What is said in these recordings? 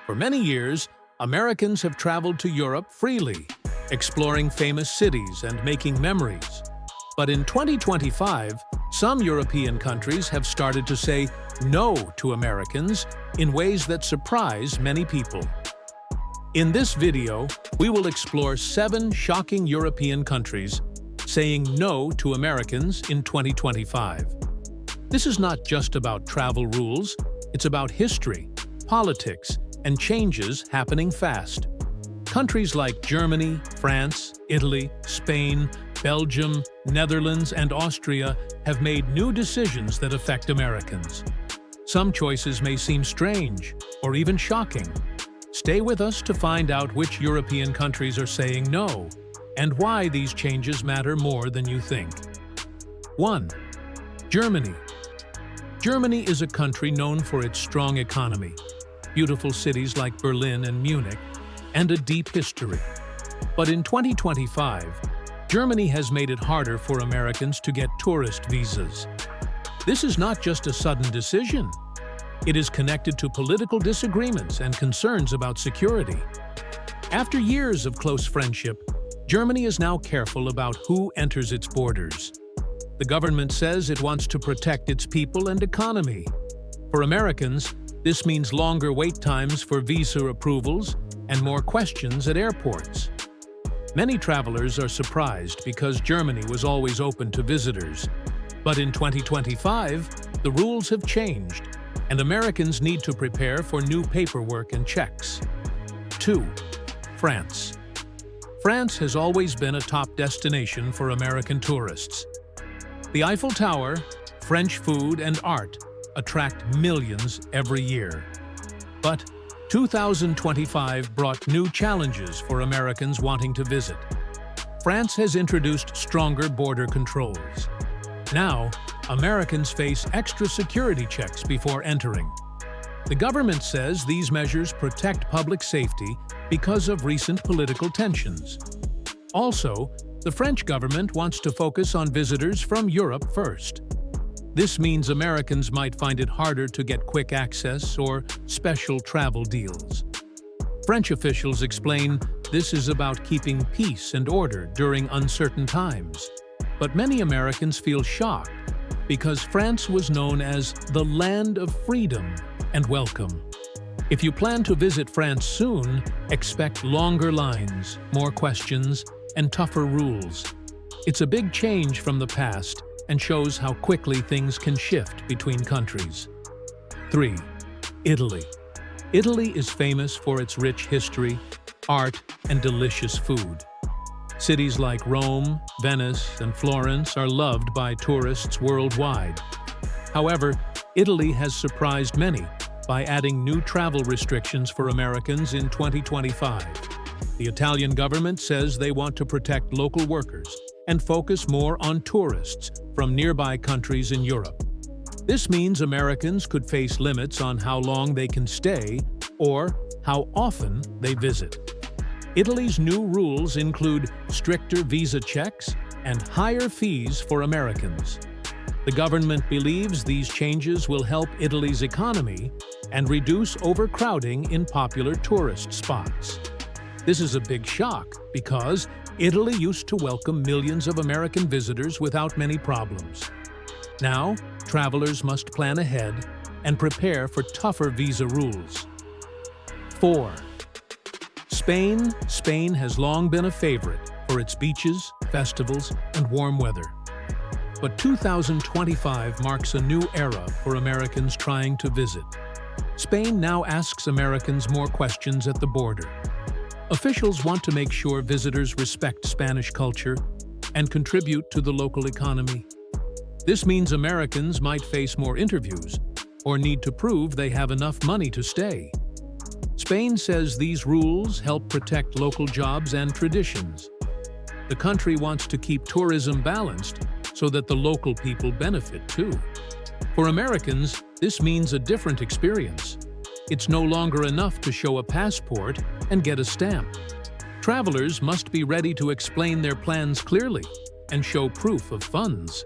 For many years, Americans have traveled to Europe freely, exploring famous cities and making memories. But in 2025, some European countries have started to say no to Americans in ways that surprise many people. In this video, we will explore 7 shocking European countries saying no to Americans in 2025. This is not just about travel rules, it's about history, politics, and changes happening fast. Countries like Germany, France, Italy, Spain, Belgium, Netherlands, and Austria have made new decisions that affect Americans. Some choices may seem strange or even shocking. Stay with us to find out which European countries are saying no and why these changes matter more than you think. 1. Germany. Germany is a country known for its strong economy, beautiful cities like Berlin and Munich, and a deep history. But in 2025, Germany has made it harder for Americans to get tourist visas. This is not just a sudden decision. It is connected to political disagreements and concerns about security. After years of close friendship, Germany is now careful about who enters its borders. The government says it wants to protect its people and economy. For Americans, this means longer wait times for visa approvals and more questions at airports. Many travelers are surprised because Germany was always open to visitors. But in 2025, the rules have changed, and Americans need to prepare for new paperwork and checks. 2. France. France has always been a top destination for American tourists. The Eiffel Tower, French food, and art attract millions every year. But 2025 brought new challenges for Americans wanting to visit. France has introduced stronger border controls. Now, Americans face extra security checks before entering. The government says these measures protect public safety because of recent political tensions. Also, the French government wants to focus on visitors from Europe first. This means Americans might find it harder to get quick access or special travel deals. French officials explain this is about keeping peace and order during uncertain times. But many Americans feel shocked because France was known as the land of freedom and welcome. If you plan to visit France soon, expect longer lines, more questions, and tougher rules. It's a big change from the past and shows how quickly things can shift between countries. 3. Italy. Italy is famous for its rich history, art, and delicious food. Cities like Rome, Venice, and Florence are loved by tourists worldwide. However, Italy has surprised many by adding new travel restrictions for Americans in 2025. The Italian government says they want to protect local workers and focus more on tourists from nearby countries in Europe. This means Americans could face limits on how long they can stay or how often they visit. Italy's new rules include stricter visa checks and higher fees for Americans. The government believes these changes will help Italy's economy and reduce overcrowding in popular tourist spots. This is a big shock because Italy used to welcome millions of American visitors without many problems. Now, travelers must plan ahead and prepare for tougher visa rules. 4. Spain. Spain has long been a favorite for its beaches, festivals, and warm weather. But 2025 marks a new era for Americans trying to visit. Spain now asks Americans more questions at the border. Officials want to make sure visitors respect Spanish culture and contribute to the local economy. This means Americans might face more interviews or need to prove they have enough money to stay. Spain says these rules help protect local jobs and traditions. The country wants to keep tourism balanced so that the local people benefit too. For Americans, this means a different experience. It's no longer enough to show a passport and get a stamp. Travelers must be ready to explain their plans clearly and show proof of funds.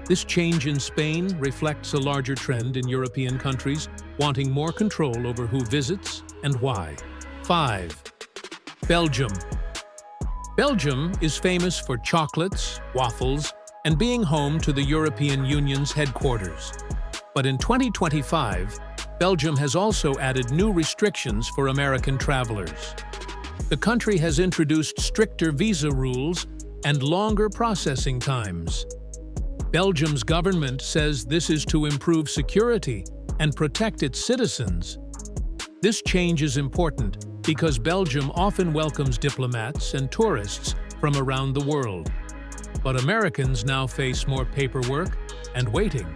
This change in Spain reflects a larger trend in European countries wanting more control over who visits and why. 5. Belgium. Belgium is famous for chocolates, waffles, and being home to the European Union's headquarters. But in 2025, Belgium has also added new restrictions for American travelers. The country has introduced stricter visa rules and longer processing times. Belgium's government says this is to improve security and protect its citizens. This change is important because Belgium often welcomes diplomats and tourists from around the world. But Americans now face more paperwork and waiting.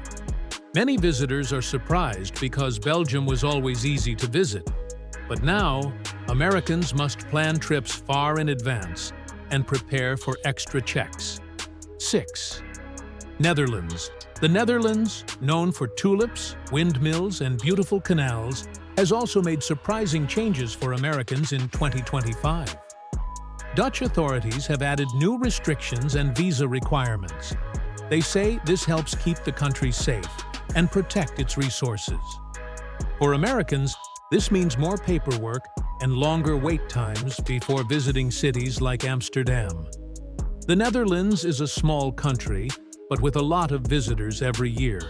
Many visitors are surprised because Belgium was always easy to visit. But now, Americans must plan trips far in advance and prepare for extra checks. 6. Netherlands. The Netherlands, known for tulips, windmills, and beautiful canals, has also made surprising changes for Americans in 2025. Dutch authorities have added new restrictions and visa requirements. They say this helps keep the country safe and protect its resources. For Americans, this means more paperwork and longer wait times before visiting cities like Amsterdam. The Netherlands is a small country, but with a lot of visitors every year.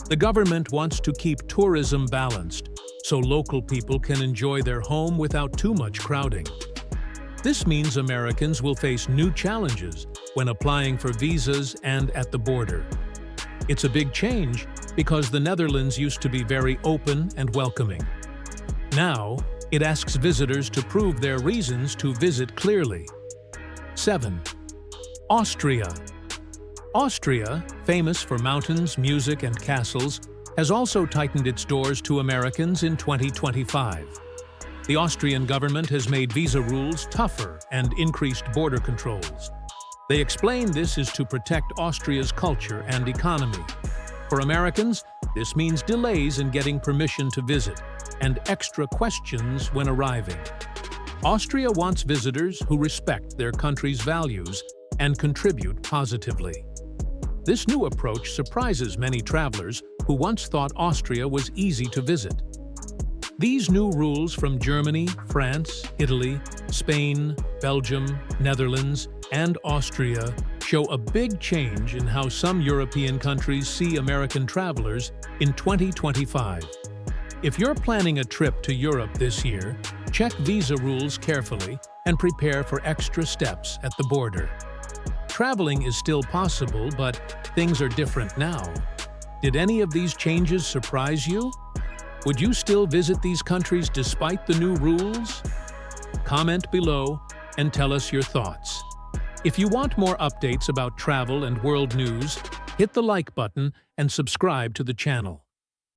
The government wants to keep tourism balanced, so local people can enjoy their home without too much crowding. This means Americans will face new challenges when applying for visas and at the border. It's a big change because the Netherlands used to be very open and welcoming. Now, it asks visitors to prove their reasons to visit clearly. 7. Austria. Austria, famous for mountains, music, and castles, has also tightened its doors to Americans in 2025. The Austrian government has made visa rules tougher and increased border controls. They explain this is to protect Austria's culture and economy. For Americans, this means delays in getting permission to visit and extra questions when arriving. Austria wants visitors who respect their country's values and contribute positively. This new approach surprises many travelers who once thought Austria was easy to visit. These new rules from Germany, France, Italy, Spain, Belgium, Netherlands, and Austria show a big change in how some European countries see American travelers in 2025. If you're planning a trip to Europe this year, check visa rules carefully and prepare for extra steps at the border. Traveling is still possible, but things are different now. Did any of these changes surprise you? Would you still visit these countries despite the new rules? Comment below and tell us your thoughts. If you want more updates about travel and world news, hit the like button and subscribe to the channel.